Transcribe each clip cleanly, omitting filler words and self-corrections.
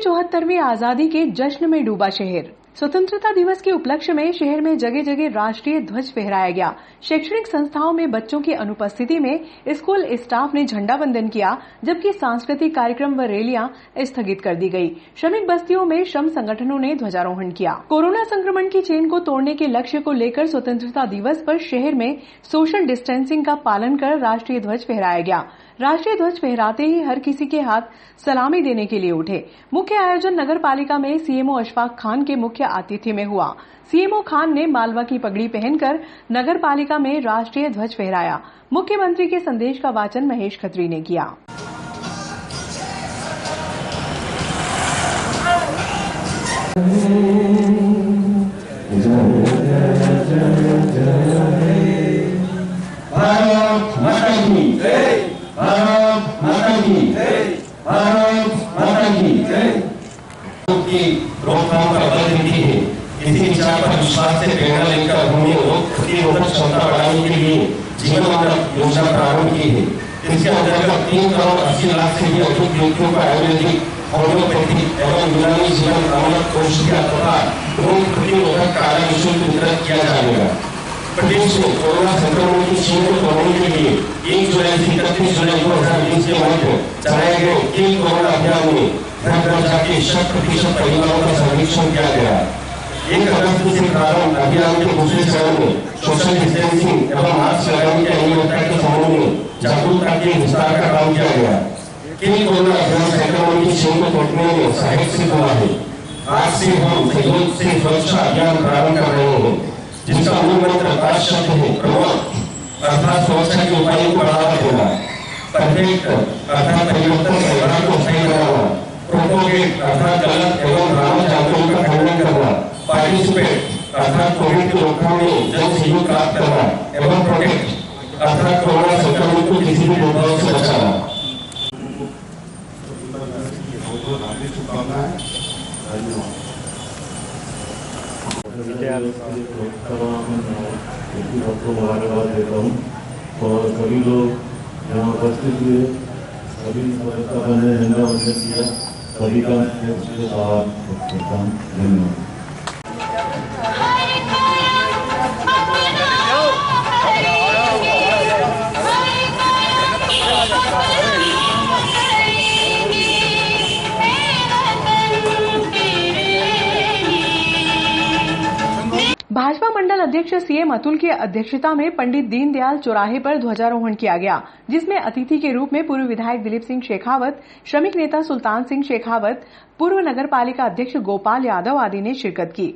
74वीं आजादी के जश्न में डूबा शहर। स्वतंत्रता दिवस के उपलक्ष्य में शहर में जगह जगह राष्ट्रीय ध्वज फहराया गया। शैक्षणिक संस्थाओं में बच्चों की अनुपस्थिति में स्कूल स्टाफ ने झंडा वंदन किया, जबकि सांस्कृतिक कार्यक्रम व रैलियां स्थगित कर दी गई। श्रमिक बस्तियों में श्रम संगठनों ने ध्वजारोहण किया। कोरोना संक्रमण की चेन को तोड़ने के लक्ष्य को लेकर स्वतंत्रता दिवस पर शहर में सोशल डिस्टेंसिंग का पालन कर राष्ट्रीय ध्वज फहराया गया। राष्ट्रीय ध्वज फहराते ही हर किसी के हाथ सलामी देने के लिए उठे। मुख्य आयोजन नगर पालिका में सीएमओ अशफाक खान के मुख्य आतिथ्य में हुआ। सीएमओ खान ने मालवा की पगड़ी पहनकर नगर पालिका में राष्ट्रीय ध्वज फहराया। मुख्यमंत्री के संदेश का वाचन महेश खत्री ने किया। भारत माता की जय, भारत माता की जय, भारत माता की जय। की रोकथाम का बल देती है। इसी विचार पर विश्वास से प्रेरणा लेकर हमने रोग प्रतिरोधक क्षमता बढ़ाने के लिए जीवन मरण योजना प्रारंभ की है। इसके अंतर्गत 3 करोड़ 80 लाख से भी अधिक व्यक्तियों को आयुर्वेदिक, होम्योपैथी एवं यूनानी जीवन अमृत औषधियां तथा रोग प्रतिरोधक कार्य निःशुल्क वितरण किया जाएगा। प्रदेश में कोरोना संक्रमण की चेन को तोड़ने के लिए 1 जुलाई से 31 जुलाई 2020 के मध्य चलाए गए किल कोरोना अभियान में घर घर जाके 100% परिवारों का सर्वेक्षण किया गया। 1 अगस्त से प्रारंभ अभियान के दूसरे चरण में सोशल डिस्टेंसिंग एवं मास्क लगाने की अनिवार्यता के संबंध में जागरूकता के विस्तार का काम किया गया। किल कोरोना अभियान संक्रमण की चेन को तोड़ने में सहायक सिद्ध हुआ है। आज से हम सहयोग से सुरक्षा अभियान प्रारंभ कर रहे हैं, जिसका मूल मंत्र 5 शब्द है। प्रमुख अर्थात सुरक्षा के उपायों को बढ़ावा देना, परफेक्ट अर्थात परिवर्तन के व्यवहार को सही बनाना, प्रोपोगेट अर्थात गलत एवं भ्रामक जानकारियों का खंडन करना, पार्टिसिपेट अर्थात कोविड की रोकथाम में जन सहयोग प्राप्त करना एवं प्रोटेक्ट अर्थात कोरोना संक्रमण को किसी भी भेदभाव से बचाना। मुबारकबाद देता हूँ और सभी लोग यहाँ उपस्थित हुए, सभी ने झंडा वंदन किया, सभी का आभार करता हूँ। धन्यवाद। भाजपा मंडल अध्यक्ष सीएम अतुल की अध्यक्षता में पंडित दीनदयाल चौराहे पर ध्वजारोहण किया गया, जिसमें अतिथि के रूप में पूर्व विधायक दिलीप सिंह शेखावत, श्रमिक नेता सुल्तान सिंह शेखावत, पूर्व नगर पालिका अध्यक्ष गोपाल यादव आदि ने शिरकत की।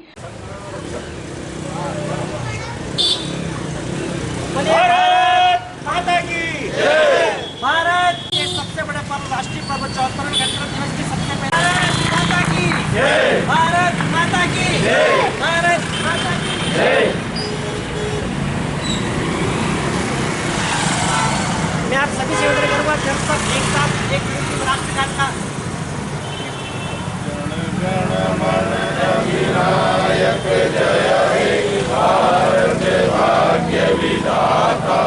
भारत माता की जय। भारत के सबसे बड़े पर्व राष्ट्रीय पर्व 74वें गणतंत्र दिवस की सबसे पहले भारत माता की जय, भारत माता की जय, भारत माता की जय। मैं आप सभी से अनुरोध करूंगा जब तक एक साथ एक मिनट राष्ट्रगान का विनायक जय हे भारत भाग्य विधाता,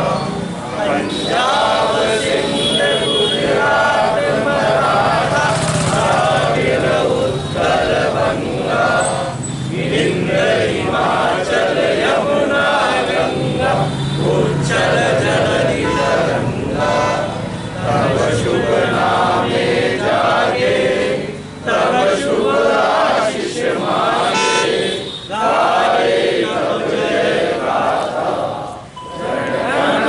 पंजाब सिंध गुजरात मराठा द्राविड़ उत्कल बंगा, विंध्य हिमाचल यमुना गंगा, उच्चल जलधि तरंगा, तब शुभ नामे जागे, तब शुभ आशीष मांगे, गाए तब जय गाथा, जन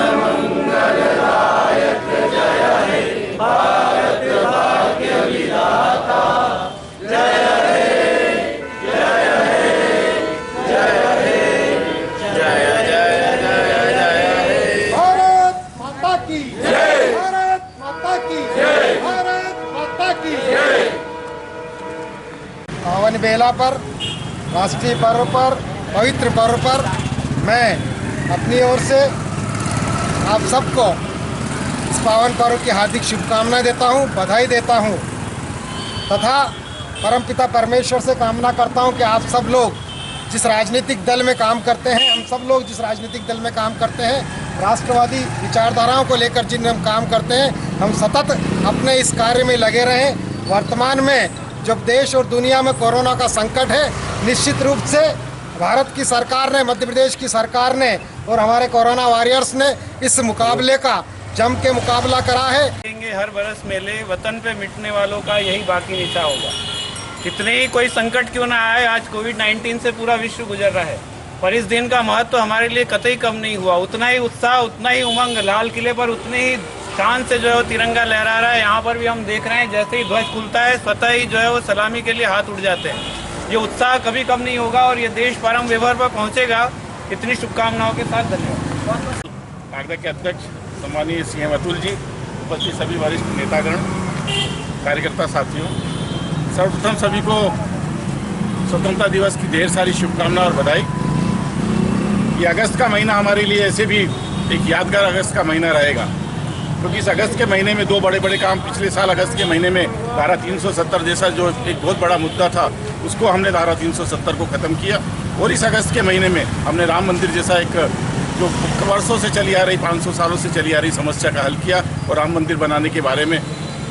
मंगलदायक जय हे भारत भाग्य विधाता, जय हे जय हे जय हे जय जय जय जय हे। भारत माता की जय, भारत माता की जय, भारत माता की जय। पावन बेला पर, राष्ट्रीय पर्व पर, पवित्र पर्व पर मैं अपनी ओर से आप सबको इस पावन पर्व की हार्दिक शुभकामनाएं देता हूं, बधाई देता हूं तथा परमपिता परमेश्वर से कामना करता हूं कि आप सब लोग जिस राजनीतिक दल में काम करते हैं, हम सब लोग जिस राजनीतिक दल में काम करते हैं, राष्ट्रवादी विचारधाराओं को लेकर जिन हम काम करते हैं, हम सतत अपने इस कार्य में लगे रहें। वर्तमान में जब देश और दुनिया में कोरोना का संकट है, निश्चित रूप से भारत की सरकार ने, मध्य प्रदेश की सरकार ने और हमारे कोरोना वॉरियर्स ने इस मुकाबले का जम के मुकाबला करा है। हर बरस मेले वतन पे मिटने वालों का यही बाकी निशा होगा। कितने ही कोई संकट क्यों ना आए, आज कोविड-19 से पूरा विश्व गुजर रहा है, पर इस दिन का महत्व तो हमारे लिए कतई कम नहीं हुआ। उतना ही उत्साह, उतना ही उमंग, लाल किले पर उतने ही शान से जो है वो तिरंगा लहरा रहा है। यहाँ पर भी हम देख रहे हैं, जैसे ही ध्वज खुलता है स्वतः ही जो है वो सलामी के लिए हाथ उठ जाते हैं। ये उत्साह कभी कम नहीं होगा और ये देश परम वैभव पर पहुँचेगा। इतनी शुभकामनाओं के साथ धन्यवाद। आगरा के अध्यक्ष सम्मानीय सीएम अतुल जी, उपस्थित सभी वरिष्ठ नेतागण, कार्यकर्ता साथियों, सर्वप्रथम सभी को स्वतंत्रता दिवस की ढेर सारी शुभकामना और बधाई। ये अगस्त का महीना हमारे लिए ऐसे भी एक यादगार अगस्त का महीना रहेगा, क्योंकि इस अगस्त के महीने में दो बड़े बड़े काम, पिछले साल अगस्त के महीने में धारा 370 जैसा जो एक बहुत बड़ा मुद्दा था, उसको हमने धारा 370 को ख़त्म किया, और इस अगस्त के महीने में हमने राम मंदिर जैसा एक जो वर्षों से चली आ रही, 500 सालों से चली आ रही समस्या का हल किया और राम मंदिर बनाने के बारे में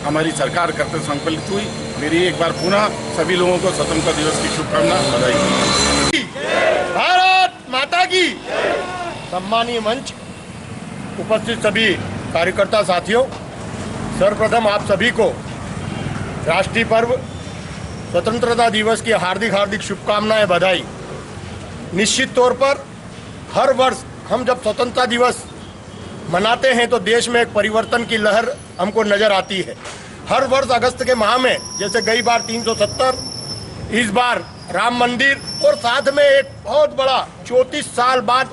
हमारी सरकार करते संकल्पित हुई। मेरी एक बार पुनः सभी लोगों को स्वतंत्रता दिवस की शुभकामना, बधाई। भारत माता की। सम्मानीय मंच, उपस्थित सभी कार्यकर्ता साथियों, सर्वप्रथम आप सभी को राष्ट्रीय पर्व स्वतंत्रता दिवस की हार्दिक हार्दिक शुभकामनाएं, बधाई। निश्चित तौर पर हर वर्ष हम जब स्वतंत्रता दिवस मनाते हैं तो देश में एक परिवर्तन की लहर हमको नजर आती है। हर वर्ष अगस्त के माह में, जैसे गई बार 370, इस बार राम मंदिर, और साथ में एक बहुत बड़ा 34 साल बाद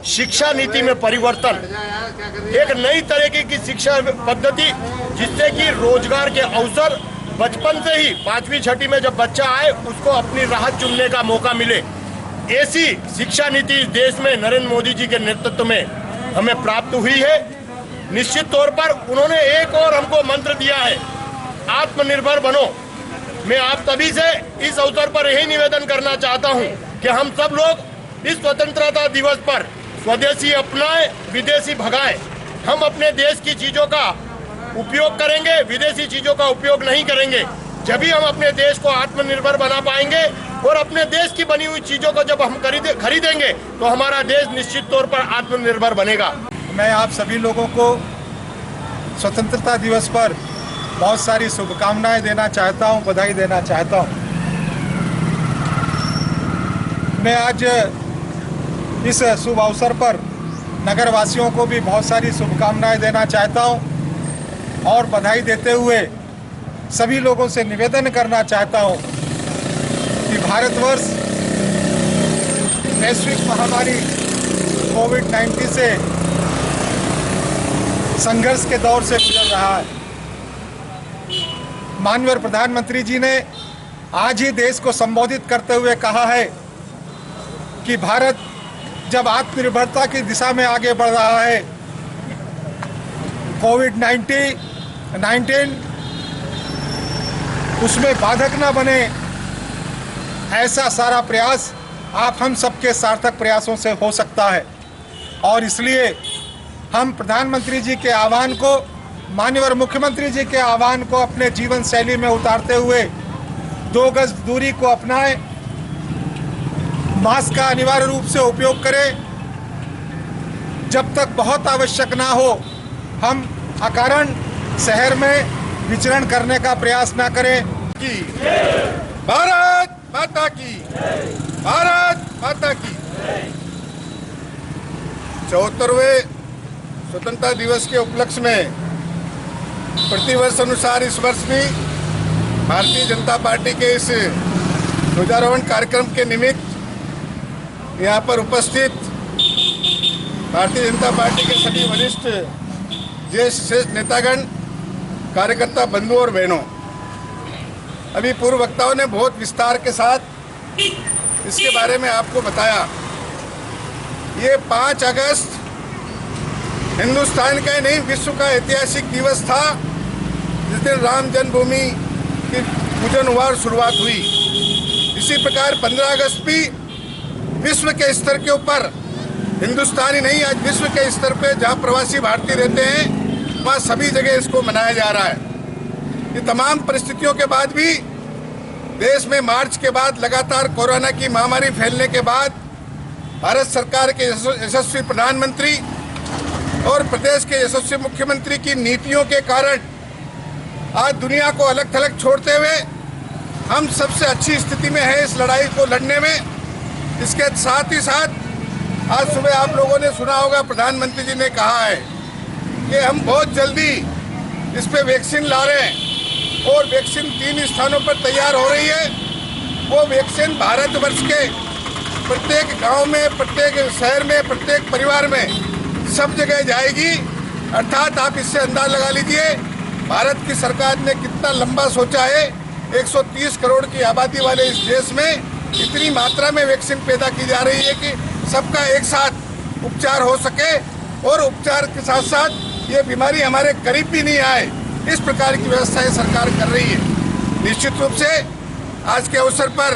शिक्षा नीति में परिवर्तन, एक नई तरीके की शिक्षा पद्धति, जिससे कि रोजगार के अवसर बचपन से ही 5वीं 6वीं में जब बच्चा आए उसको अपनी राह चुनने का मौका मिले। ऐसी शिक्षा नीति इस देश में नरेंद्र मोदी जी के नेतृत्व में हमें प्राप्त हुई है। निश्चित तौर पर उन्होंने एक और हमको मंत्र दिया है, आत्मनिर्भर बनो। मैं आप सभी से इस अवसर पर यही निवेदन करना चाहता हूं कि हम सब लोग इस स्वतंत्रता दिवस पर स्वदेशी अपनाएं, विदेशी भगाएं। हम अपने देश की चीजों का उपयोग करेंगे, विदेशी चीजों का उपयोग नहीं करेंगे। जब भी हम अपने देश को आत्मनिर्भर बना पाएंगे और अपने देश की बनी हुई चीजों को जब हम खरीदेंगे तो हमारा देश निश्चित तौर पर आत्मनिर्भर बनेगा। मैं आप सभी लोगों को स्वतंत्रता दिवस पर बहुत सारी शुभकामनाएं देना चाहता हूं, बधाई देना चाहता हूं। मैं आज इस शुभ अवसर पर नगर वासियों को भी बहुत सारी शुभकामनाएं देना चाहता हूं और बधाई देते हुए सभी लोगों से निवेदन करना चाहता हूं कि भारतवर्ष वैश्विक महामारी कोविड-19 से संघर्ष के दौर से गुजर रहा है। माननीय प्रधानमंत्री जी ने आज ही देश को संबोधित करते हुए कहा है कि भारत जब आत्मनिर्भरता की दिशा में आगे बढ़ रहा है, कोविड-19 उसमें बाधक न बने, ऐसा सारा प्रयास आप हम सबके सार्थक प्रयासों से हो सकता है। और इसलिए हम प्रधानमंत्री जी के आह्वान को, माननीय मुख्यमंत्री जी के आह्वान को अपने जीवन शैली में उतारते हुए 2 गज दूरी को अपनाएं, मास्क का अनिवार्य रूप से उपयोग करें, जब तक बहुत आवश्यक ना हो हम अकारण शहर में विचरण करने का प्रयास ना करें। भारत माता की, भारत माता की। 74वें स्वतंत्रता दिवस के उपलक्ष्य में प्रतिवर्ष अनुसार इस वर्ष भी भारतीय जनता पार्टी के इस ध्वजारोहण कार्यक्रम के निमित्त यहाँ पर उपस्थित भारतीय जनता पार्टी के सभी वरिष्ठ ज्येष्ठ श्रेष्ठ नेतागण, कार्यकर्ता बंधु और बहनों, अभी पूर्व वक्ताओं ने बहुत विस्तार के साथ इसके बारे में आपको बताया। ये 5 अगस्त हिंदुस्तान का ही नहीं, विश्व का ऐतिहासिक दिवस था, जिस दिन राम जन्मभूमि की पूजन हुआ और शुरुआत हुई। इसी प्रकार 15 अगस्त भी विश्व के स्तर के ऊपर, हिंदुस्तान ही नहीं, आज विश्व के स्तर पे जहाँ प्रवासी भारतीय रहते हैं वहाँ सभी जगह इसको मनाया जा रहा है। ये तमाम परिस्थितियों के बाद भी देश में मार्च के बाद लगातार कोरोना की महामारी फैलने के बाद भारत सरकार के यशस्वी प्रधानमंत्री और प्रदेश के यशस्वी मुख्यमंत्री की नीतियों के कारण आज दुनिया को अलग थलग छोड़ते हुए हम सबसे अच्छी स्थिति में है इस लड़ाई को लड़ने में। इसके साथ ही साथ आज सुबह आप लोगों ने सुना होगा प्रधानमंत्री जी ने कहा है कि हम बहुत जल्दी इस पे वैक्सीन ला रहे हैं और वैक्सीन 3 स्थानों पर तैयार हो रही है। वो वैक्सीन भारतवर्ष के प्रत्येक गांव में, प्रत्येक शहर में, प्रत्येक परिवार में सब जगह जाएगी। अर्थात आप इससे अंदाज लगा लीजिए भारत की सरकार ने कितना लंबा सोचा है। 130 करोड़ की आबादी वाले इस देश में इतनी मात्रा में वैक्सीन पैदा की जा रही है कि सबका एक साथ उपचार हो सके और उपचार के साथ साथ ये बीमारी हमारे करीब भी नहीं आए, इस प्रकार की व्यवस्थाएं सरकार कर रही है। निश्चित रूप से आज के अवसर पर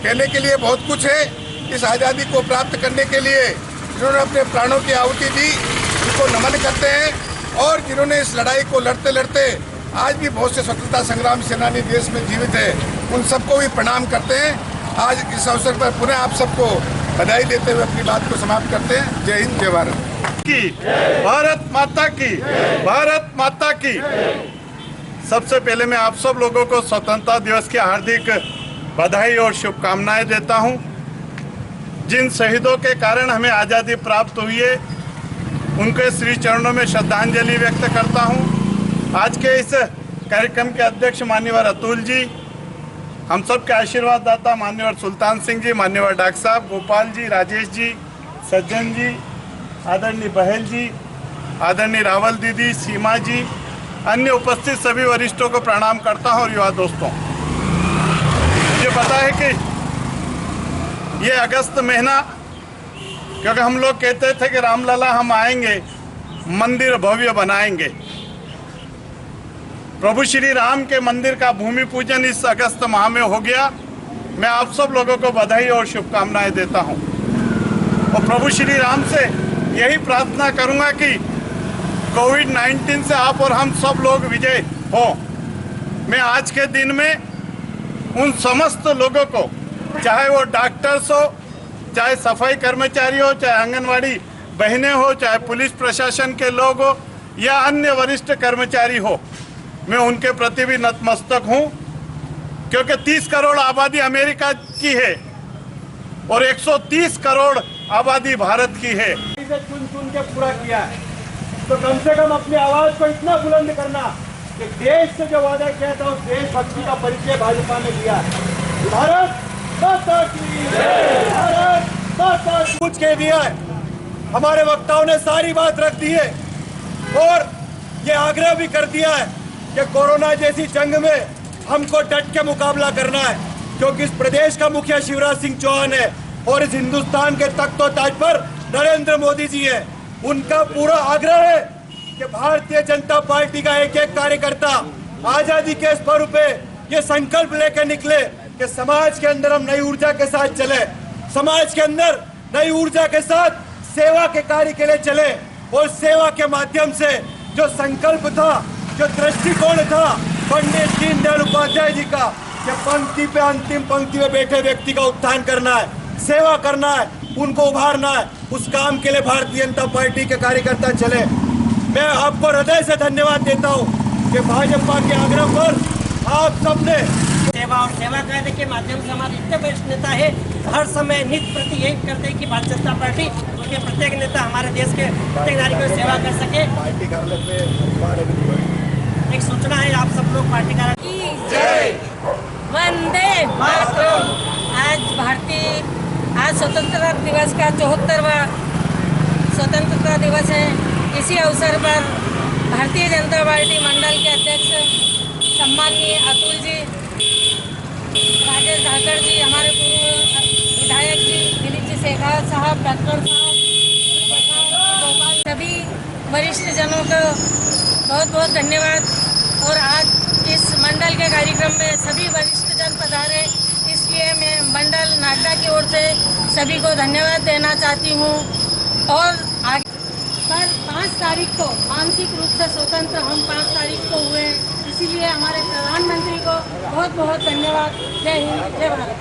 कहने के लिए बहुत कुछ है। इस आज़ादी को प्राप्त करने के लिए जिन्होंने अपने प्राणों की आहुति दी उनको नमन करते हैं और जिन्होंने इस लड़ाई को लड़ते लड़ते आज भी बहुत से स्वतंत्रता संग्राम सेनानी देश में जीवित है, उन सबको भी प्रणाम करते हैं। आज इस अवसर पर पुनः आप सबको बधाई देते हुए अपनी बात को समाप्त करते हैं। जय हिंद, जय भारत की, भारत माता की, भारत माता की। सबसे पहले मैं आप सब लोगों को स्वतंत्रता दिवस की हार्दिक बधाई और शुभकामनाएं देता हूं। जिन शहीदों के कारण हमें आज़ादी प्राप्त हुई है उनके श्री चरणों में श्रद्धांजलि व्यक्त करता हूं। आज के इस कार्यक्रम के अध्यक्ष मान्यवर अतुल जी, हम सब के आशीर्वाद दाता मान्यवर सुल्तान सिंह जी, मान्यवर डॉक्टर साहब, गोपाल जी, राजेश जी, सज्जन जी, आदरणीय बहल जी, आदरणीय रावल दीदी, सीमा जी, अन्य उपस्थित सभी वरिष्ठों को प्रणाम करता हूं। और युवा दोस्तों, मुझे पता है कि ये अगस्त महीना, क्योंकि हम लोग कहते थे कि रामलला हम आएंगे, मंदिर भव्य बनाएंगे। प्रभु श्री राम के मंदिर का भूमि पूजन इस अगस्त माह में हो गया। मैं आप सब लोगों को बधाई और शुभकामनाएं देता हूं और प्रभु श्री राम से यही प्रार्थना करूंगा कि कोविड-19 से आप और हम सब लोग विजय हो। मैं आज के दिन में उन समस्त लोगों को, चाहे वो डॉक्टर्स हो, चाहे सफाई कर्मचारी हो, चाहे आंगनवाड़ी बहनें हो, चाहे पुलिस प्रशासन के लोग हो या अन्य वरिष्ठ कर्मचारी हो, मैं उनके प्रति भी नतमस्तक हूं। क्योंकि 30 करोड़ आबादी अमेरिका की है और 130 करोड़ आबादी भारत की है। इसे चुन चुन के पूरा किया है, तो कम से कम अपनी आवाज को इतना बुलंद करना कि देश से जो वादा किया था उस देशभक्ति का परिचय भाजपा ने दिया है। भारत माता की, भारत माता की। कुछ कह दिया है, हमारे वक्ताओं ने सारी बात रख दी है और ये आग्रह भी कर दिया है कि कोरोना जैसी जंग में हमको डट के मुकाबला करना है, क्योंकि इस प्रदेश का मुखिया शिवराज सिंह चौहान है और इस हिंदुस्तान के तख्तो-ताज पर नरेंद्र मोदी जी है। उनका पूरा आग्रह है कि भारतीय जनता पार्टी का एक एक कार्यकर्ता आजादी के इस पर्व पे ये संकल्प लेकर निकले कि समाज के अंदर हम नई ऊर्जा के साथ चले, समाज के अंदर नई ऊर्जा के साथ सेवा के कार्य के लिए चले और सेवा के माध्यम से जो संकल्प था, जो दृष्टिकोण था पंडित दीनदयाल उपाध्याय जी का, कि पंक्ति पे, अंतिम पंक्ति में बैठे व्यक्ति का उत्थान करना है, सेवा करना है, उनको उभारना है, उस काम के लिए भारतीय जनता पार्टी के कार्यकर्ता चले। मैं आपको हृदय से धन्यवाद देता हूँ कि भाजपा के आग्रह पर आप सबने सेवा और सेवा कार्य के माध्यम से हमारे इतने वरिष्ठ नेता है, हर समय नित्य प्रति यही करते हैं कि भारतीय जनता पार्टी उसके प्रत्येक नेता हमारे देश के प्रत्येक नागरिक की सेवा कर सके। एक सूचना है, आप सब लोग पार्टी का वंदे मातरम। आज स्वतंत्रता दिवस का 74वां स्वतंत्रता दिवस है। इसी अवसर पर भारतीय जनता पार्टी मंडल के अध्यक्ष सम्माननीय अतुल जी, राजेश धाकड़ जी, हमारे पूर्व विधायक जी, दिलीप जी शेखावत साहब, डॉक्टर साहब, सभी वरिष्ठ जनों को बहुत बहुत धन्यवाद। और आज इस मंडल के कार्यक्रम में सभी वरिष्ठ जन पधारे, इसलिए मैं मंडल नागदा की ओर से सभी को धन्यवाद देना चाहती हूँ। और आगे पर 5 तारीख को मानसिक रूप से स्वतंत्र हम 5 तारीख को हुए, इसीलिए हमारे प्रधानमंत्री को बहुत बहुत धन्यवाद। जय हिंद, जय भारत।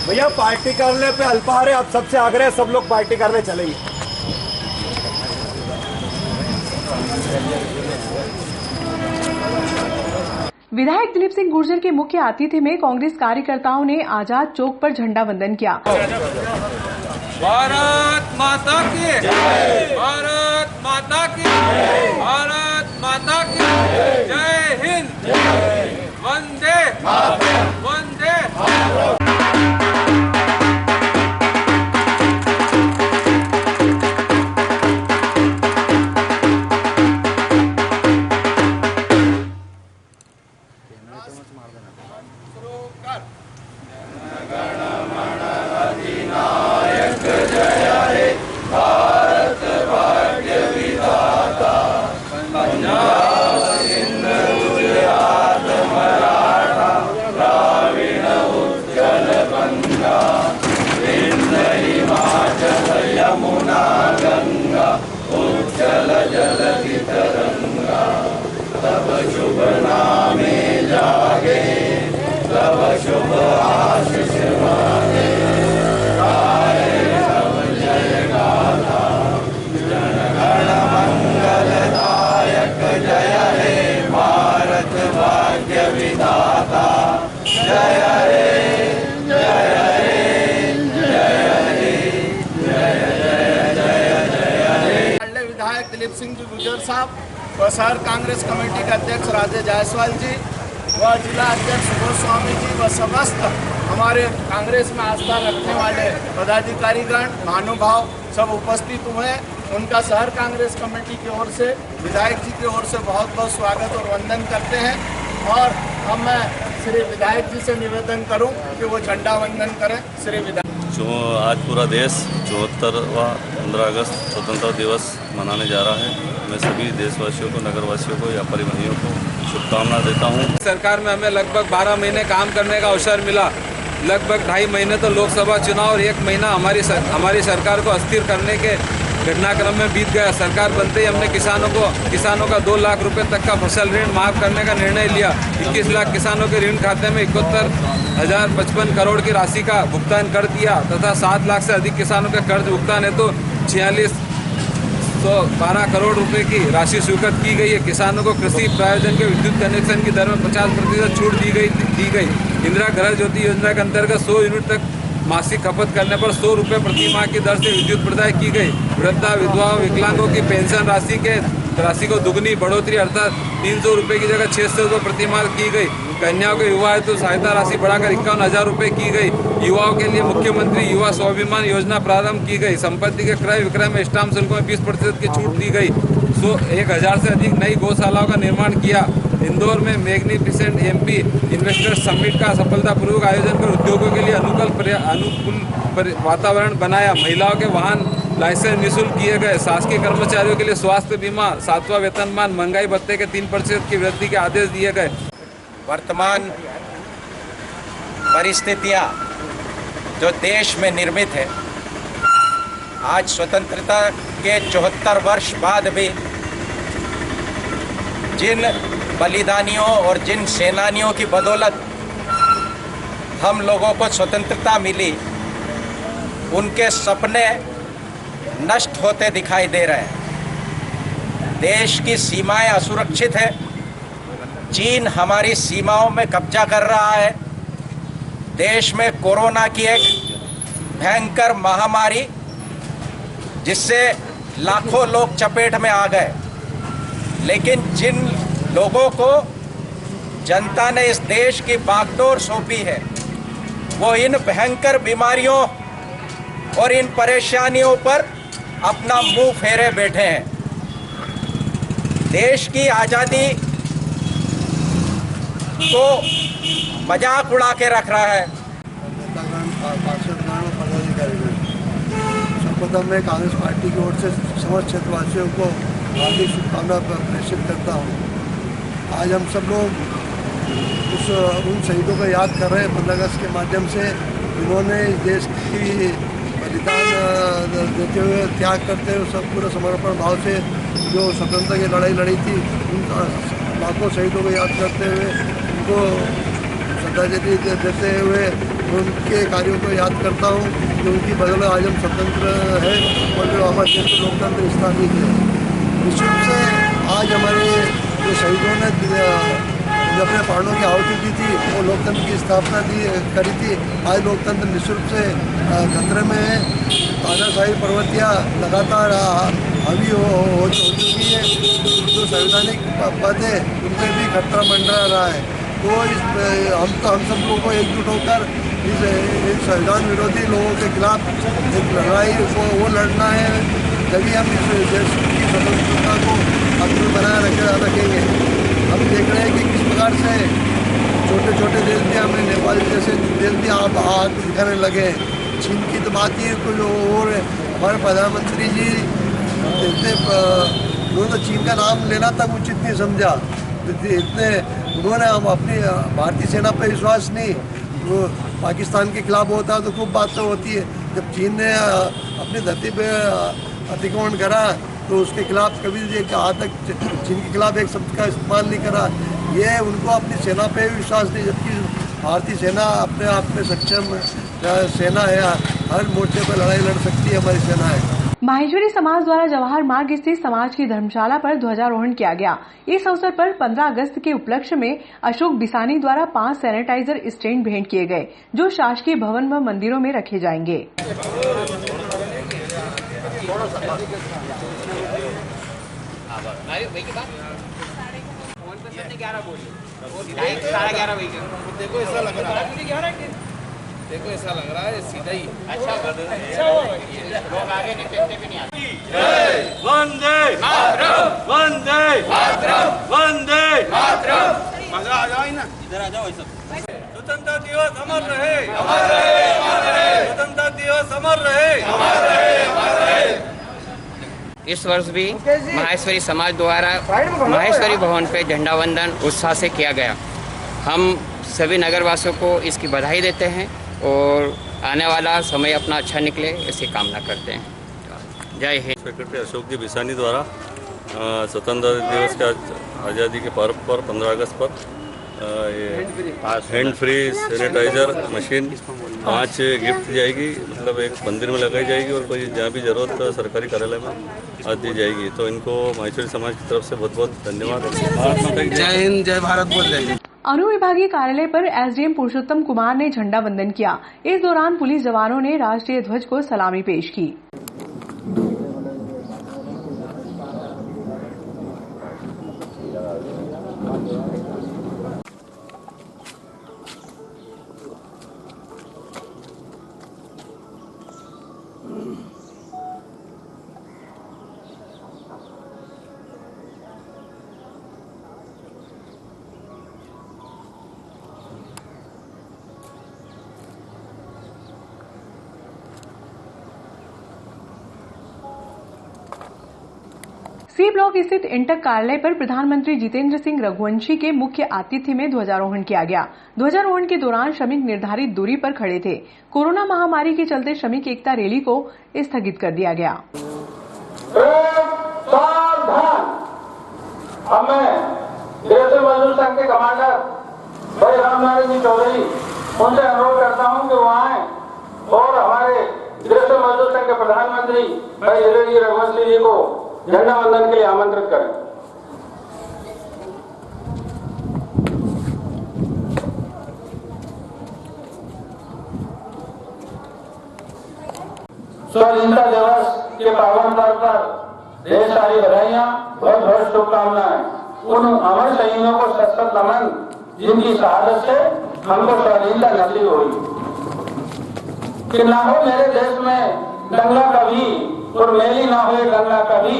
भैया पार्टी करने पे अल्पाहार है, आप सबसे आग्रह सब लोग पार्टी करने चलेंगे। विधायक दिलीप सिंह गुर्जर के मुख्य आतिथ्य में कांग्रेस कार्यकर्ताओं ने आजाद चौक पर झंडा वंदन किया। भारत माता की जय, भारत माता की जय, भारत माता की जय हिंद, वंदे वंदे। दिलीप सिंह जी गुर्जर साहब व शहर कांग्रेस कमेटी के अध्यक्ष राजेश जायसवाल जी व जिला अध्यक्ष गोस्वामी जी व समस्त हमारे कांग्रेस में आस्था रखने वाले पदाधिकारीगण महानुभाव सब उपस्थित हुए। उनका शहर कांग्रेस कमेटी की ओर से विधायक जी की ओर से बहुत बहुत स्वागत और वंदन करते हैं। और अब मैं श्री विधायक जी से निवेदन करूं कि वो झंडा वंदन करें। श्री विधायक जो आज पूरा देश 74वां 15 अगस्त स्वतंत्रता दिवस मनाने जा रहा है। मैं सभी देशवासियों को, नगरवासियों को, व्यापारी भाइयों को शुभकामनाएं देता हूं। सरकार में हमें लगभग 12 महीने काम करने का अवसर मिला। लगभग 2.5 महीने तो लोकसभा चुनाव और 1 महीना हमारी सरकार को अस्थिर करने के घटनाक्रम में बीत गया। सरकार बनते ही हमने किसानों का 2 लाख रुपए तक का फसल ऋण माफ करने का निर्णय लिया। 21 लाख किसानों के ऋण खाते में 71,055 करोड़ की राशि का भुगतान कर दिया तथा 7 लाख से अधिक किसानों के कर्ज भुगतान है तो 4612 करोड़ रुपए की राशि स्वीकृत की गई है। किसानों को कृषि प्रायोजन के विद्युत कनेक्शन की दर में 50% छूट दी गई। इंदिरा गृह ज्योति योजना के अंतर्गत 100 यूनिट तक मासिक खपत करने पर 100 रुपये प्रति माह की दर से विद्युत प्रदाय की गई। वृद्धा, विधवा, विकलांगों की पेंशन राशि को दुगनी बढ़ोतरी अर्थात 300 रुपये की जगह 600 रुपये प्रति माह की गई। कन्याओं के युवा हेतु सहायता राशि बढ़ाकर 51,000 रुपये की गई। युवाओं के लिए मुख्यमंत्री युवा स्वाभिमान योजना प्रारंभ की गई। संपत्ति के क्रय विक्रय में स्टाम्प शुल्क में 20% की छूट दी गई। 1,000 से अधिक नई गौशालाओं का निर्माण किया। इंदौर में मैग्निफिसेंट एमपी इन्वेस्टर समिट का सफलतापूर्वक आयोजन कर उद्योगों के लिए अनुकूल वातावरण बनाया। महिलाओं के वाहन लाइसेंस निःशुल्क किए गए। शासकीय कर्मचारियों के लिए स्वास्थ्य बीमा, 7वां वेतनमान, महंगाई भत्ते के 3% की वृद्धि के आदेश दिए गए। वर्तमान परिस्थितियां जो देश में निर्मित है, आज स्वतंत्रता के 74 वर्ष बाद भी जिन बलिदानियों और जिन सेनानियों की बदौलत हम लोगों को स्वतंत्रता मिली, उनके सपने नष्ट होते दिखाई दे रहे हैं। देश की सीमाएं असुरक्षित है। चीन हमारी सीमाओं में कब्जा कर रहा है। देश में कोरोना की एक भयंकर महामारी जिससे लाखों लोग चपेट में आ गए, लेकिन जिन लोगों को जनता ने इस देश की बागडोर सौंपी है, वो इन भयंकर बीमारियों और इन परेशानियों पर अपना मुंह फेरे बैठे हैं। देश की आज़ादी को मजाक उड़ा के रख रहा है। सर्वप्रथम मैं कांग्रेस पार्टी की ओर से समस्त क्षेत्रवासियों को हार्दिक शुभकामना प्रेषित करता हूँ। आज हम सब लोग उन शहीदों को याद कर रहे हैं 15 अगस्त के माध्यम से, जिन्होंने इस देश की बलिदान देते हुए, त्याग करते हुए, सब पूरे समर्पण भाव से जो स्वतंत्रता की लड़ाई लड़ी थी, उन लाखों शहीदों को याद करते हुए, उनको श्रद्धांजलि देते हुए उनके कार्यों को याद करता हूँ कि उनकी बदौलत आज हम स्वतंत्र है और जो हमारे देश में लोकतंत्र स्थापित है। निश्चित रूप से आज हमारे जो शहीदों ने जो अपने प्राणों की आहुति दी थी, वो लोकतंत्र की स्थापना करी थी। आज लोकतंत्र निश्चित रूप से खतरे में है। तानाशाही प्रवृत्तियाँ लगातार हावी हो चुकी है। जो संवैधानिक पद है उनमें भी खतरा मंडरा रहा है। तो हम सब लोगों को एकजुट होकर इस संविधान विरोधी लोगों के खिलाफ एक लड़ाई वो लड़ना है, तभी हम इस देश की स्वतंत्रता को अक्षुण्ण बनाए रखेंगे। हम देख रहे हैं कि किस प्रकार से छोटे छोटे देश भी, हमें नेपाल जैसे देश भी आप हाथ दिखाने लगे हैं। चीन की तो बात ही कुछ और है। हमारे प्रधानमंत्री जी उन्होंने चीन का नाम लेना तक उचित नहीं समझा। इतने उन्होंने हम अपनी भारतीय सेना पर विश्वास नहीं, वो पाकिस्तान के खिलाफ होता है तो खूब बात तो होती है। जब चीन ने अपनी धरती पे अतिक्रमण करा तो उसके खिलाफ कभी आज तक चीन के खिलाफ एक शब्द का इस्तेमाल नहीं करा। ये उनको अपनी सेना पे विश्वास नहीं, जबकि भारतीय सेना अपने आप में सक्षम सेना है। हर मोर्चे पर लड़ाई लड़ सकती है हमारी सेना है। माहेश्वरी समाज द्वारा जवाहर मार्ग स्थित समाज की धर्मशाला पर ध्वजारोहण किया गया। इस अवसर पर 15 अगस्त के उपलक्ष्य में अशोक बिसानी द्वारा 5 सैनिटाइजर स्टैंड भेंट किए गए, जो शासकीय भवन व मंदिरों में रखे जाएंगे। देखो ऐसा लग रहा है सीधा ही अच्छा लोग आगे निकलते भी नहीं आते। वंदे मातरम, वंदे मातरम, वंदे मातरम। मजा आ जाओ ना, इधर आ जाओ। स्वतंत्रता दिवस अमर रहे, अमर रहे, अमर रहे। स्वतंत्रता दिवस अमर रहे, अमर रहे, अमर रहे। इस वर्ष भी माहेश्वरी समाज द्वारा माहेश्वरी भवन पे झंडा वंदन उत्साह से किया गया। हम सभी नगरवासियों को इसकी बधाई देते हैं और आने वाला समय अपना अच्छा निकले ऐसी कामना करते हैं। जय हिंद। सेक्रेटरी अशोक जी बिसानी द्वारा स्वतंत्रता दिवस के आज़ादी के पर्व पर 15 अगस्त पर hand free sanitiser machine 5 gift दी जाएगी। मतलब एक मंदिर में लगाई जाएगी और कोई जहाँ भी जरूरत सरकारी कार्यालय में दी जाएगी। तो इनको माहेश्वरी समाज की तरफ से बहुत बहुत धन्यवाद। जय हिंद, जय भारत बोल रहे हैं। अनुविभागीय कार्यालय पर एसडीएम पुरुषोत्तम कुमार ने झंडा वंदन किया। इस दौरान पुलिस जवानों ने राष्ट्रीय ध्वज को सलामी पेश की। सी ब्लॉक स्थित इंटक कार्यालय पर प्रधानमंत्री जितेंद्र सिंह रघुवंशी के मुख्य आतिथ्य में ध्वजारोहण किया गया। ध्वजारोहण के दौरान श्रमिक निर्धारित दूरी पर खड़े थे। कोरोना महामारी के चलते श्रमिक एकता रैली को स्थगित कर दिया गया। मैं देश मजदूर संघ के कमांडर भाई रामनारायण जी चौधरी उनसे अनुरोध करता हूं कि वो आए और हमारे देश मजदूर संघ के प्रधानमंत्री भाई जी रघुवंशी जी को झंडा वंदन के लिए आमंत्रित करें। स्वतंत्रता दिवस के पावन पर्व पर ढेर सारी बधाइयां और बहुत शुभकामनाएं। उन अमर शहीदों को सशक्त नमन जिनकी शहादत से हमको स्वाधीनता नसीब हुई। कि ना हो मेरे देश में दंगा कभी और मेली ना हो गंगा कभी,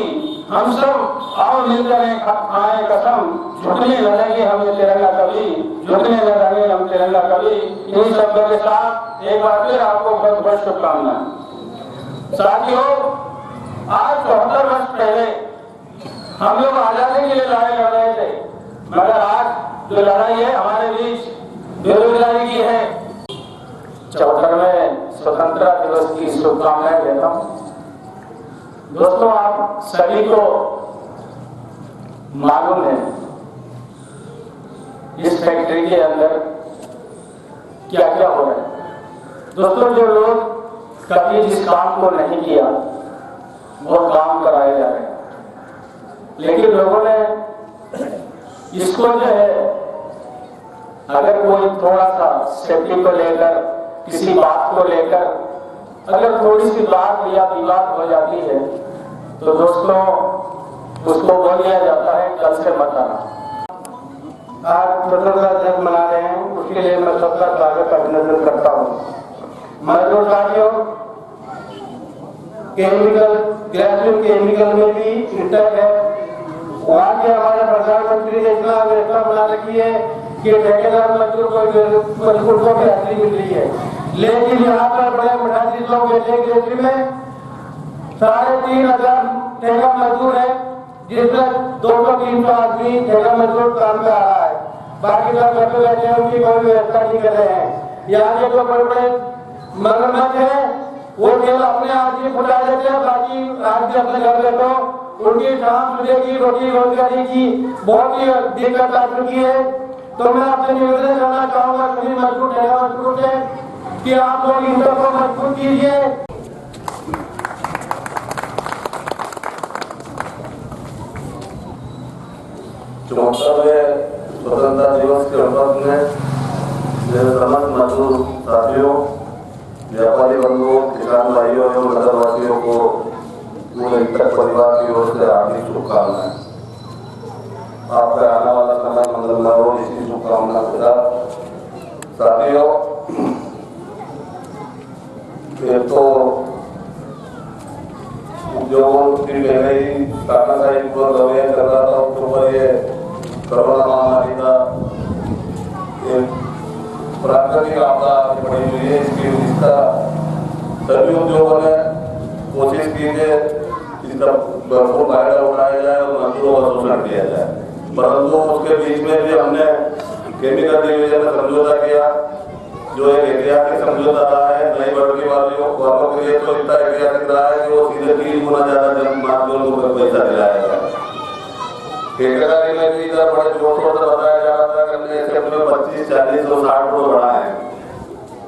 हम सब आओ मिलकर खाएं कसम, झुकने न देंगे हम ये तिरंगा कभी, झुकने न देंगे हम तिरंगा कभी। इन शब्दों के साथ एक बार फिर आपको बहुत बहुत शुभकामनाएं। साथियों, आज 74 वर्ष पहले हम लोग आजादी के लिए लड़ाई लड़ रहे थे, मगर आज जो लड़ाई है हमारे बीच बेरोजगारी की है। 74 में स्वतंत्रता दिवस की शुभकामनाएं देता हूं। दोस्तों, आप सभी को मालूम है इस फैक्ट्री के अंदर क्या क्या हो रहा है। दोस्तों, जो लोग कभी जिस काम को नहीं किया वो काम कराए जा रहे हैं, लेकिन लोगों ने इसको जो है, अगर कोई थोड़ा सा सेफ्टी को लेकर, किसी बात को लेकर अगर थोड़ी सी बात या विवाद हो जाती है तो दोस्तों उसको बोल दिया जाता है कल से मत आना। आज स्वतंत्रता दिवस मना रहे हैं, उसके लिए मैं सबका स्वागत अभिनंदन करता हूँ। मजदूर साथियों, केमिकल ग्रेजुएट केमिकल में भी इंटर है। वहाँ के हमारे प्रधानमंत्री ने इतना व्यवस्था बना रखी है कि ठेकेदार मजदूर को भी हाजिरी मिल रही है, लेकिन यहाँ पर बड़े 38 लोग बैठे ग्रेजुएट में 3,500 ठेका मजदूर है, जिसमें 200-300 आदमी ठेका मजदूर काम में आ रहा है। बाकी सब घर पे बैठे हैं, उनकी कोई व्यवस्था नहीं कर रहे हैं। यहाँ के जो बड़े बड़े मगरमच्छ है वो केवल अपने आदमी फुटा देते हैं, बाकी आदमी अपने घर बैठो। उनकी शाम सुबह की रोटी रोजगारी की बहुत ही दिक्कत आ चुकी है। तो मैं आपसे निवेदन करना चाहूंगा सभी मजदूर ठेका मजदूर से कि आप लोग इन सबको मजबूत कीजिए। 74वें स्वतंत्रता दिवस के अवसर में मेरे समस्त मजदूर साथियों, व्यापारी बंधुओं, किसान भाइयों एवं नगरवासियों को पूरे तक परिवार की ओर से हार्दिक शुभकामनाएं। आपका आने वाला समय मंगलमय हो, इसी शुभकामना के साथ साथियों, एक तो उद्योगों की पहले ही तानाशाही पूर्वक रवैया कर रहा था, उसके ऊपर ये कोरोना महामारी का एक प्राकृतिक आपदा पड़ी हुई है। इसका सभी उद्योगों ने कोशिश की है इसका भरपूर फायदा उठाया जाए और मजदूरों का शोषण किया जाए, परंतु उसके बीच में भी हमने केमिकल डिवीजन में समझौता किया, जो एक ऐतिहासिक समझौता रहा है। नई भर्ती वालों के लिए तो इतना ऐतिहासिक रहा है कि वो सीधे 3 गुना ज्यादा मजदूरों को पैसा दिलाया गया। ठेकेदारी में भी इधर बड़े जोर शोर से बताया जा रहा था कि हमने इसके अपने 25, 40 और 60 रुपये बढ़ाए हैं।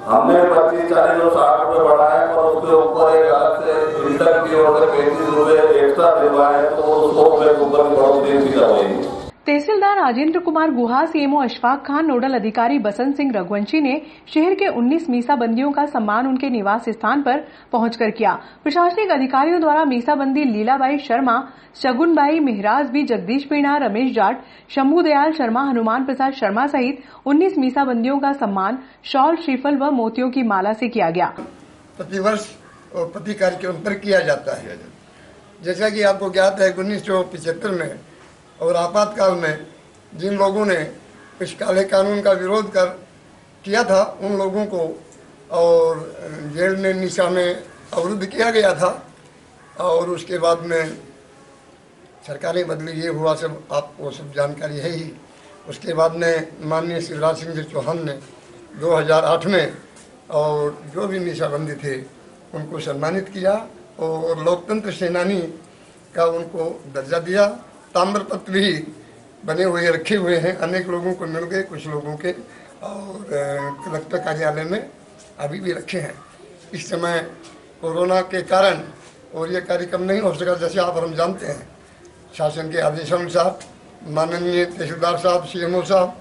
हमने 25, 40 और 60 रुपये बढ़ाए, पर उसके ऊपर एक अलग से इंटर की ओर से 35 रुपये एक्स्ट्रा दिलवाए, तो वो 100 रुपये के ऊपर बढ़ोतरी की जाएगी। तहसीलदार राजेंद्र कुमार गुहा, सीएमओ अशफाक खान, नोडल अधिकारी बसंत सिंह रघुवंशी ने शहर के 19 मीसाबंदियों का सम्मान उनके निवास स्थान पर पहुंचकर किया। प्रशासनिक अधिकारियों द्वारा मीसाबंदी लीलाबाई शर्मा, शगुनबाई मेहराज भी, जगदीश मीणा, रमेश जाट, शंभू दयाल शर्मा, हनुमान प्रसाद शर्मा सहित 19 मीसाबंदियों का सम्मान शॉल, श्रीफल व मोतियों की माला से किया गया। प्रतिवर्ष और प्रति कार्यक्रम पर किया जाता है। जैसा कि आपको ज्ञात है 1975 में और आपातकाल में जिन लोगों ने इस काले कानून का विरोध किया था, उन लोगों को और जेल में निशा में अवरुद्ध किया गया था। और उसके बाद में सरकारें बदली, ये हुआ, सब आपको सब जानकारी है ही। उसके बाद में माननीय शिवराज सिंह चौहान ने 2008 में और जो भी निशाबंदी थे उनको सम्मानित किया और लोकतंत्र सेनानी का उनको दर्जा दिया। ताम्रपत्र भी बने हुए रखे हुए हैं, अनेक लोगों को मिल गए, कुछ लोगों के और कलेक्टर कार्यालय में अभी भी रखे हैं। इस समय कोरोना के कारण और ये कार्यक्रम नहीं हो सका, जैसे आप हम जानते हैं। शासन के आदेशानुसार माननीय तहसीलदार साहब, सीएमओ साहब,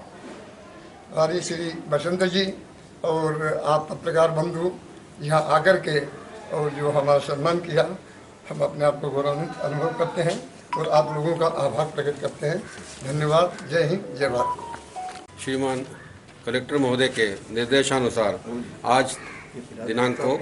हमारी श्री बसंत जी और आप पत्रकार बंधु यहाँ आकर के और जो हमारा सम्मान किया, हम अपने आप को गौरवान्वित अनुभव करते हैं और आप लोगों का आभार प्रकट करते हैं। धन्यवाद। जय हिंद, जय भारत। श्रीमान कलेक्टर महोदय के निर्देशानुसार आज दिनांक को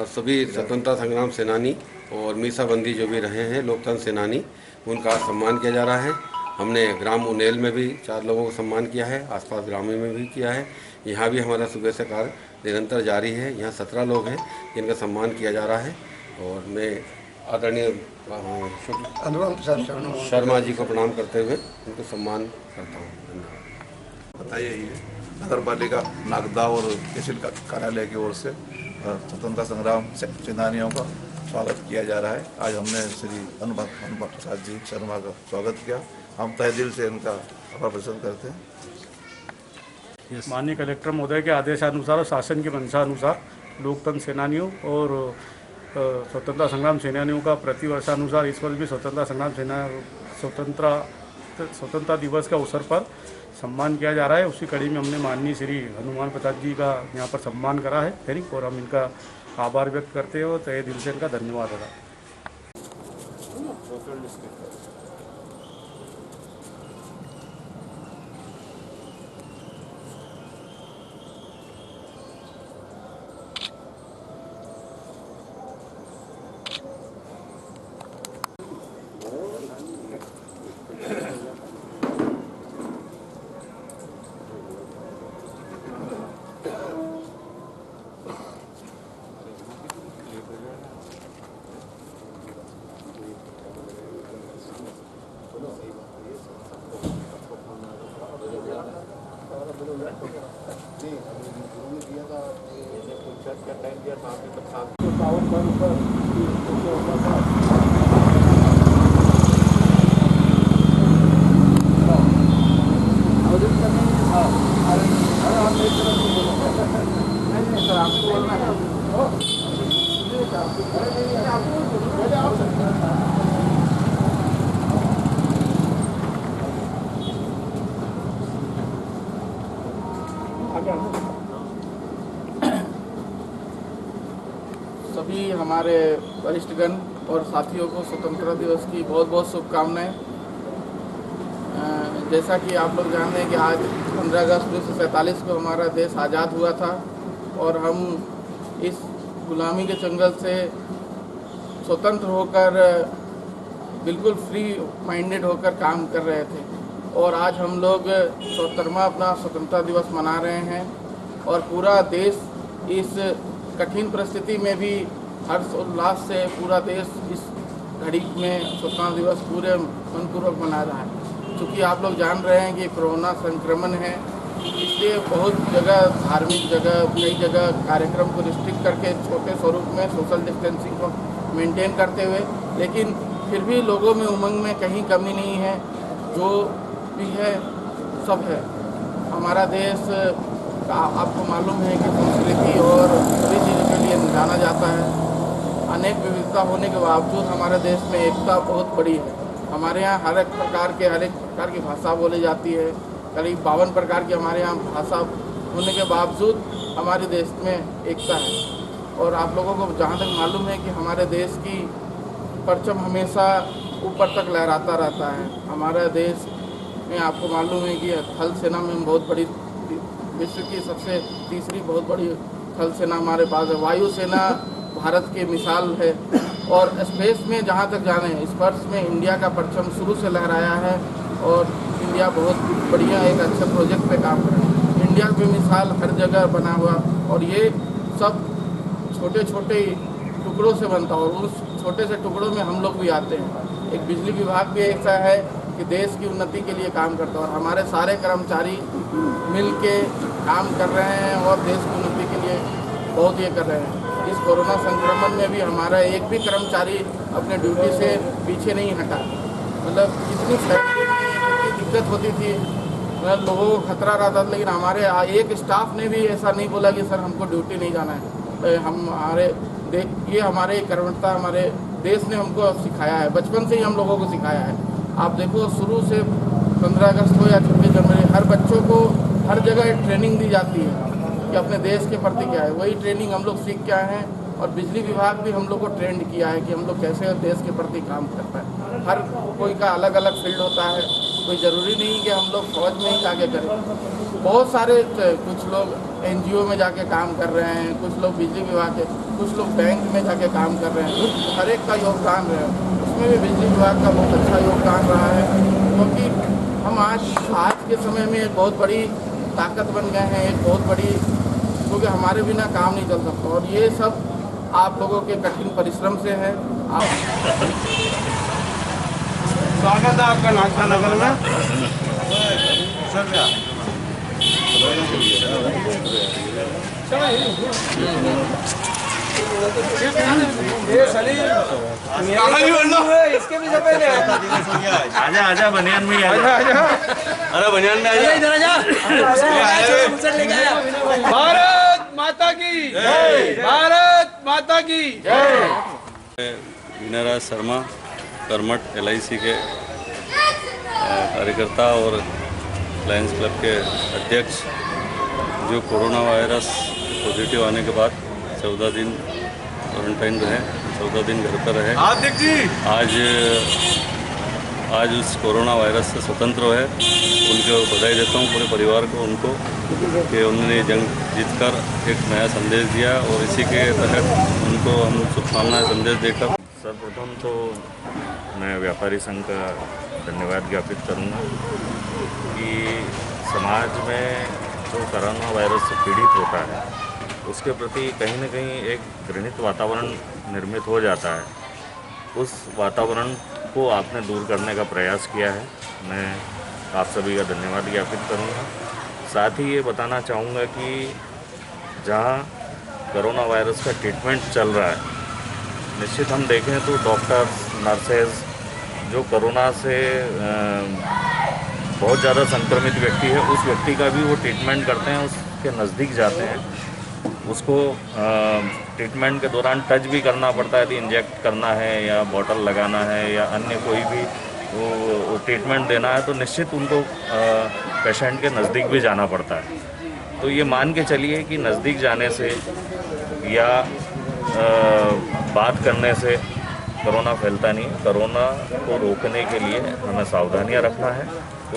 सभी स्वतंत्रता संग्राम सेनानी और मीसाबंदी जो भी रहे हैं लोकतंत्र सेनानी, उनका सम्मान किया जा रहा है। हमने ग्राम उनेल में भी 4 लोगों को सम्मान किया है, आसपास ग्रामीण में भी किया है। यहाँ भी हमारा सुबह से कार्य निरंतर जारी है। यहाँ 17 लोग हैं जिनका सम्मान किया जा रहा है और मैं आदरणीय शर्मा जी को प्रणाम करते हुए उनको सम्मान करता हूँ। धन्यवाद। बताइए, नगर पालिका नागदा और तहसील कार्यालय की ओर से स्वतंत्रता संग्राम सेनानियों का स्वागत किया जा रहा है। आज हमने श्री अनुभव प्रसाद जी शर्मा का स्वागत किया। हम तहे दिल से इनका आभार प्रकट करते हैं। माननीय कलेक्टर महोदय के आदेशानुसार और शासन की मंशानुसार लोकतंत्र सेनानियों और स्वतंत्रता संग्राम सेनानियों का प्रतिवर्षानुसार इस वर्ष भी स्वतंत्रता दिवस के अवसर पर सम्मान किया जा रहा है। उसी कड़ी में हमने माननीय श्री हनुमान प्रसाद जी का यहाँ पर सम्मान करा है और हम इनका आभार व्यक्त करते हैं और तहे दिल से इनका धन्यवाद अदा। सभी हमारे वरिष्ठगण और साथियों को स्वतंत्रता दिवस की बहुत बहुत शुभकामनाएं। जैसा कि आप लोग जानते हैं कि आज 15 अगस्त 1947 को हमारा देश आज़ाद हुआ था और हम इस गुलामी के चंगल से स्वतंत्र होकर बिल्कुल फ्री माइंडेड होकर काम कर रहे थे और आज हम लोग 74वां अपना स्वतंत्रता दिवस मना रहे हैं और पूरा देश इस कठिन परिस्थिति में भी हर्ष उल्लास से पूरा देश इस घड़ी में स्वतंत्रता दिवस पूरे मनपूर्वक मना रहा है। क्योंकि आप लोग जान रहे हैं कि कोरोना संक्रमण है, इसलिए बहुत जगह धार्मिक जगह कई जगह कार्यक्रम को रिस्ट्रिक्ट करके छोटे स्वरूप में सोशल डिस्टेंसिंग को मेंटेन करते हुए, लेकिन फिर भी लोगों में उमंग में कहीं कमी नहीं है। जो भी है सब है। हमारा देश आपको मालूम है कि संस्कृति और सभी चीज़ों के लिए जाना जाता है। अनेक विविधता होने के बावजूद हमारे देश में एकता बहुत बड़ी है। हमारे यहाँ हर एक प्रकार की भाषा बोली जाती है। करीब 52 प्रकार की हमारे यहाँ भाषा होने के बावजूद हमारे देश में एकता है। और आप लोगों को जहाँ तक मालूम है कि हमारे देश की परचम हमेशा ऊपर तक लहराता रहता है। हमारा देश में आपको मालूम है कि थल सेना में बहुत बड़ी विश्व की सबसे तीसरी बहुत बड़ी थल सेना हमारे पास है। वायु सेना भारत की मिसाल है और स्पेस में जहाँ तक जाने स्पर्श में इंडिया का परचम शुरू से लहराया है और इंडिया बहुत बढ़िया एक अच्छे प्रोजेक्ट पे काम कर रहा है। इंडिया की मिसाल हर जगह बना हुआ और ये सब छोटे छोटे टुकड़ों से बनता है और उस छोटे से टुकड़ों में हम लोग भी आते हैं। एक बिजली विभाग भी ऐसा है कि देश की उन्नति के लिए काम करता है और हमारे सारे कर्मचारी मिल के काम कर रहे हैं और देश की उन्नति के लिए बहुत ये कर रहे हैं। इस कोरोना संक्रमण में भी हमारा एक भी कर्मचारी अपने ड्यूटी से पीछे नहीं हटा। मतलब इतनी फैक्ट्री में इतनी दिक्कत होती थी, मतलब लोगों को खतरा रहता था, लेकिन हमारे एक स्टाफ ने भी ऐसा नहीं बोला कि सर हमको ड्यूटी नहीं जाना है। ये हमारे कर्मठता हमारे देश ने हमको सिखाया है, बचपन से ही हम लोगों को सिखाया है। आप देखो शुरू से 15 अगस्त हो या 26 जनवरी हर बच्चों को हर जगह ट्रेनिंग दी जाती है कि अपने देश के प्रति क्या है। वही ट्रेनिंग हम लोग सीख के आए हैं और बिजली विभाग भी हम लोग को ट्रेंड किया है कि हम लोग कैसे देश के प्रति काम करता है। हर कोई का अलग अलग फील्ड होता है, कोई ज़रूरी नहीं कि हम लोग फौज में ही जाके करें। बहुत सारे कुछ लोग NGO में जाके काम कर रहे हैं, कुछ लोग बिजली विभाग के, कुछ लोग बैंक में जाके काम कर रहे हैं। हर एक का योगदान रहा है, उसमें भी बिजली विभाग का बहुत अच्छा योगदान रहा है। क्योंकि हम आज के समय में एक बहुत बड़ी ताकत बन गए हैं, एक बहुत बड़ी, क्योंकि हमारे बिना काम नहीं चल सकता और ये सब आप लोगों के कठिन परिश्रम से है। स्वागत है आपका नागपुर नगर में। इसके भी सफेद है। आजा आजा बनियान में आजा आजा, अरे बनियान में आजा, इधर आजा। भारत माता की जय, भारत माता की जय। वीनाराज शर्मा करमट LIC के कार्यकर्ता और लायंस क्लब के अध्यक्ष, जो कोरोना वायरस पॉजिटिव आने के बाद 14 दिन क्वारंटाइन रहे, 14 दिन घर पर रहे। आज उस कोरोना वायरस से स्वतंत्र है। उनको बधाई देता हूँ, पूरे परिवार को, उनको कि उन्होंने जंग जीतकर एक नया संदेश दिया और इसी के तहत उनको हम शुभकामनाएं संदेश देकर। सर्वप्रथम तो मैं व्यापारी संघ का धन्यवाद ज्ञापित करूंगा कि समाज में जो कोरोना वायरस से पीड़ित होता है उसके प्रति कहीं न कहीं एक घृणित वातावरण निर्मित हो जाता है। उस वातावरण को आपने दूर करने का प्रयास किया है, मैं आप सभी का धन्यवाद ज्ञापित करूंगा। साथ ही ये बताना चाहूँगा कि जहाँ कोरोना वायरस का ट्रीटमेंट चल रहा है, निश्चित हम देखें तो डॉक्टर्स, नर्सेज जो कोरोना से बहुत ज़्यादा संक्रमित व्यक्ति है, उस व्यक्ति का भी वो ट्रीटमेंट करते हैं, उसके नज़दीक जाते हैं, उसको ट्रीटमेंट के दौरान टच भी करना पड़ता है, यदि इंजेक्ट करना है या बॉटल लगाना है या अन्य कोई भी वो ट्रीटमेंट देना है तो निश्चित उनको पेशेंट के नज़दीक भी जाना पड़ता है। तो ये मान के चलिए कि नज़दीक जाने से या बात करने से कोरोना फैलता नहीं। कोरोना को रोकने के लिए हमें सावधानियां रखना है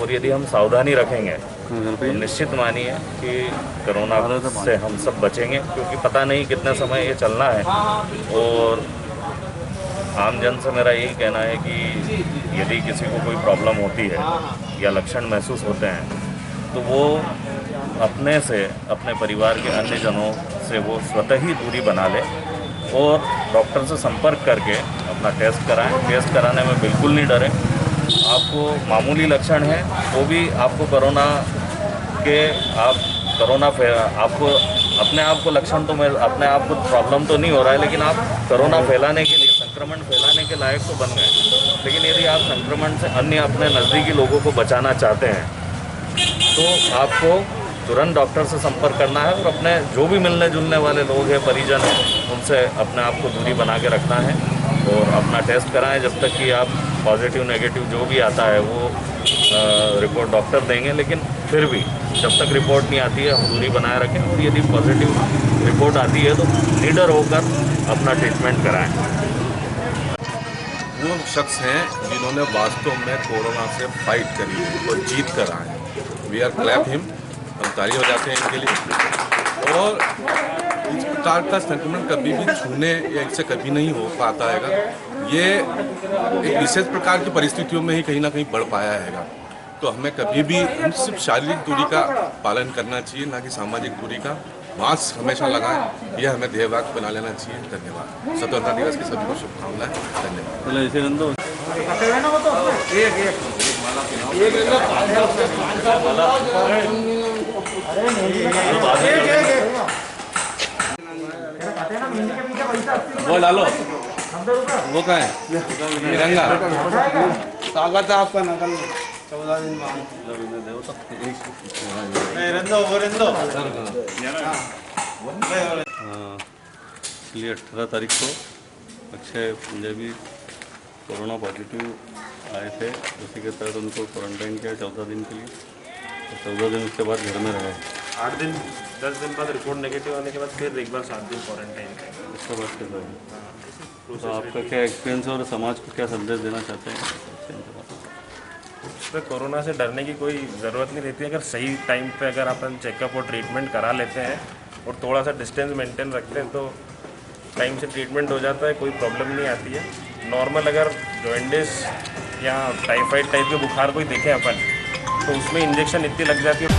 और यदि हम सावधानी रखेंगे तो निश्चित मानिए कि कोरोना से हम सब बचेंगे, क्योंकि पता नहीं कितना समय ये चलना है। और आम जन से मेरा यही कहना है कि यदि किसी को कोई प्रॉब्लम होती है या लक्षण महसूस होते हैं तो वो अपने से, अपने परिवार के अन्य जनों से वो स्वतः ही दूरी बना ले और डॉक्टर से संपर्क करके अपना टेस्ट कराएं। टेस्ट कराने में बिल्कुल नहीं डरें। आपको मामूली लक्षण है वो भी आपको कोरोना के आपको अपने आप को लक्षण तो अपने आप को प्रॉब्लम तो नहीं हो रहा है, लेकिन आप कोरोना फैलाने के लिए, संक्रमण फैलाने के लायक तो बन गए। लेकिन यदि आप संक्रमण से अन्य अपने नज़दीकी लोगों को बचाना चाहते हैं तो आपको तुरंत डॉक्टर से संपर्क करना है और अपने जो भी मिलने जुलने वाले लोग हैं, परिजन हैं, उनसे अपने आप को दूरी बना के रखना है और अपना टेस्ट कराएं। जब तक कि आप पॉजिटिव नेगेटिव जो भी आता है वो रिपोर्ट डॉक्टर देंगे, लेकिन फिर भी जब तक रिपोर्ट नहीं आती है हम दूरी बनाए रखें और यदि पॉजिटिव रिपोर्ट आती है तो निडर होकर अपना ट्रीटमेंट कराएं। वो शख्स हैं जिन्होंने वास्तव में कोरोना से फाइट करी और जीत कर आए। वी आर क्लैप हिम, हम ताली हो जाते हैं इनके लिए। और इस प्रकार का संक्रमण कभी भी छूने या इससे कभी नहीं हो पाता है। ये एक विशेष प्रकार की परिस्थितियों में ही कहीं ना कहीं बढ़ पाया है। तो हमें कभी भी हम सिर्फ शारीरिक दूरी का पालन करना चाहिए, ना कि सामाजिक दूरी का। मास्क हमेशा लगाएं, यह हमें ध्येय वाक्य बना लेना चाहिए। धन्यवाद। स्वतंत्रता दिवस की सभी को शुभकामनाएं। धन्यवाद। वो डालो, वो क्या है तिरंगा। स्वागत है आपका नकल 14 दिन बाद। इसलिए 18 तारीख को अक्षय पंजाबी कोरोना पॉजिटिव आए थे, उसी के तहत उनको क्वारंटाइन किया 14 दिन के लिए। तो 14 दिन उसके बाद घर में रहे। 8 दिन 10 दिन बाद रिपोर्ट नेगेटिव आने के बाद फिर एक बार 7 दिन क्वारंटाइन किया। उसके बाद फिर रहे। तो आपका क्या एक्सपीरियंस और समाज को क्या संदेश देना चाहते हैं? उसमें कोरोना से डरने की कोई ज़रूरत नहीं रहती। अगर सही टाइम पे अगर अपन चेकअप और ट्रीटमेंट करा लेते हैं और थोड़ा सा डिस्टेंस मेंटेन रखते हैं तो टाइम से ट्रीटमेंट हो जाता है, कोई प्रॉब्लम नहीं आती है। नॉर्मल अगर जॉइंटिस या टाइफाइड टाइप के बुखार कोई देखें अपन तो उसमें इंजेक्शन इतनी लग जाती है।